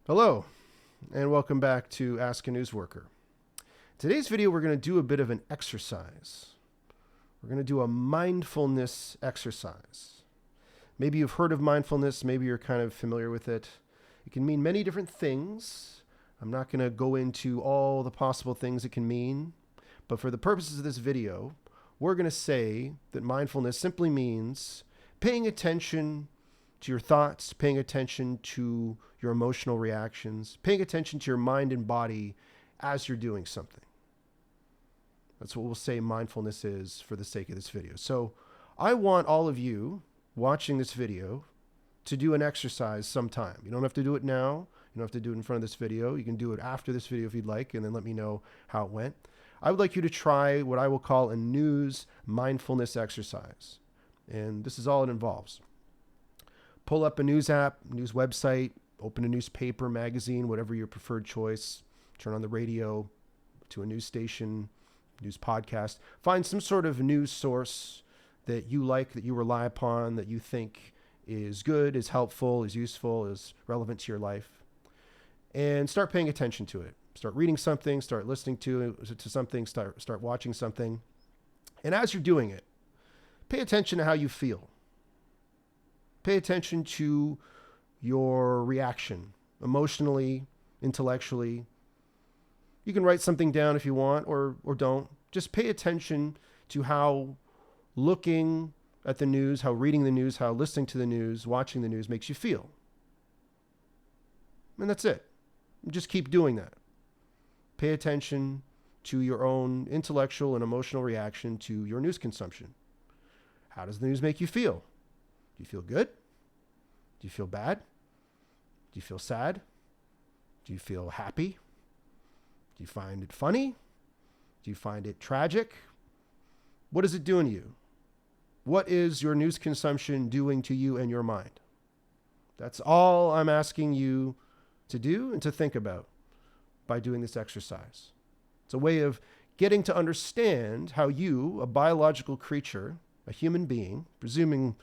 Hello, and welcome back to Ask a News Worker. Today's video, we're going to do a bit of an exercise. We're going to do a mindfulness exercise. Maybe you've heard of mindfulness, maybe you're kind of familiar with it. It can mean many different things. I'm not going to go into all the possible things it can mean, but for the purposes of this video, we're going to say that mindfulness simply means paying attention to your thoughts, paying attention to your emotional reactions, paying attention to your mind and body as you're doing something. That's what we'll say mindfulness is for the sake of this video. So I want all of you watching this video to do an exercise sometime. You don't have to do it now. You don't have to do it in front of this video. You can do it after this video if you'd like, and then let me know how it went. I would like you to try what I will call a news mindfulness exercise. And this is all it involves. Pull up a news app, news website, open a newspaper, magazine, whatever your preferred choice. Turn on the radio to a news station, news podcast. Find some sort of news source that you like, that you rely upon, that you think is good, is helpful, is useful, is relevant to your life. And start paying attention to it. Start reading something, start listening to something, start watching something. And as you're doing it, pay attention to how you feel. Pay attention to your reaction, emotionally, intellectually. You can write something down if you want or don't. Just pay attention to how looking at the news, how reading the news, how listening to the news, watching the news makes you feel. And that's it. Just keep doing that. Pay attention to your own intellectual and emotional reaction to your news consumption. How does the news make you feel? Do you feel good? Do you feel bad? Do you feel sad? Do you feel happy? Do you find it funny? Do you find it tragic? What is it doing to you? What is your news consumption doing to you and your mind? That's all I'm asking you to do and to think about by doing this exercise. It's a way of getting to understand how you, a biological creature, a human being, presuming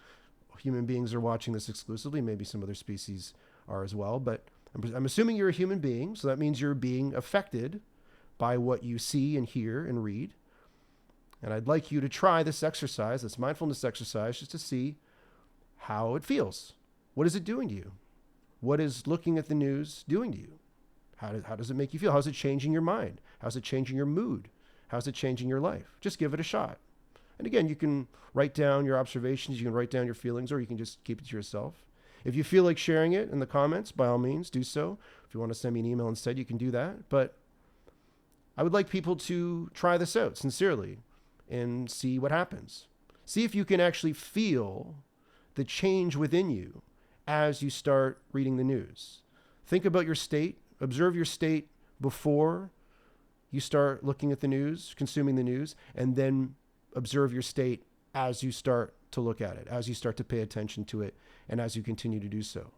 human beings are watching this exclusively, maybe some other species are as well, but I'm assuming you're a human being, so that means you're being affected by what you see and hear and read. And I'd like you to try this exercise, this mindfulness exercise, just to see how it feels. What is it doing to you? What is looking at the news doing to you? How does it make you feel? How's it changing your mind? How's it changing your mood? How's it changing your life? Just give it a shot. And again, you can write down your observations, you can write down your feelings, or you can just keep it to yourself. If you feel like sharing it in the comments, by all means, do so. If you want to send me an email instead, you can do that. But I would like people to try this out sincerely and see what happens. See if you can actually feel the change within you as you start reading the news. Think about your state, observe your state before you start looking at the news, consuming the news, and then observe your state as you start to look at it, as you start to pay attention to it, and as you continue to do so.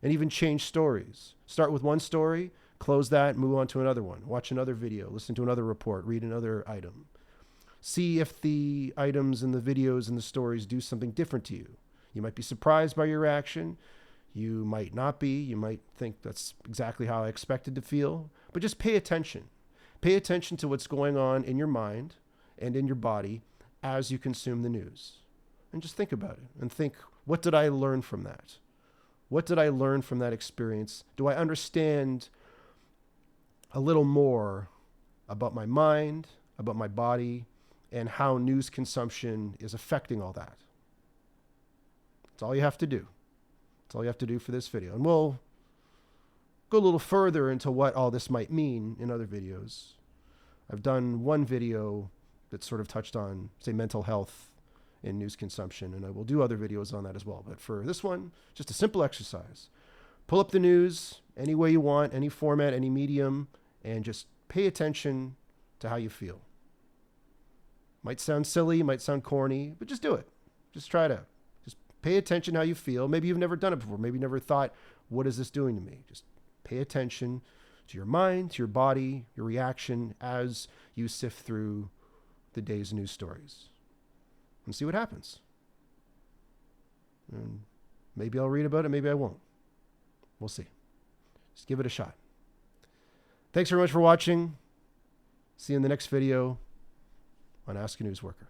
And even change stories. Start with one story, close that, move on to another one. Watch another video, listen to another report, read another item. See if the items and the videos and the stories do something different to you. You might be surprised by your reaction. You might not be. You might think that's exactly how I expected to feel. But just pay attention. Pay attention to what's going on in your mind and in your body as you consume the news. And just think about it and think, what did I learn from that? What did I learn from that experience? Do I understand a little more about my mind, about my body, and how news consumption is affecting all that? That's all you have to do. That's all you have to do for this video. And we'll go a little further into what all this might mean in other videos. I've done one video that sort of touched on, say, mental health in news consumption, and I will do other videos on that as well. But for this one, just a simple exercise. Pull up the news any way you want, any format, any medium, and just pay attention to how you feel. Might sound silly, might sound corny, but just do it. Just try it out. Just pay attention how you feel. Maybe you've never done it before. Maybe you never thought, what is this doing to me? Just pay attention to your mind, to your body, your reaction as you sift through the day's news stories and see what happens. And maybe I'll read about it, maybe I won't. We'll see. Just give it a shot. Thanks very much for watching. See you in the next video on Ask a News Worker.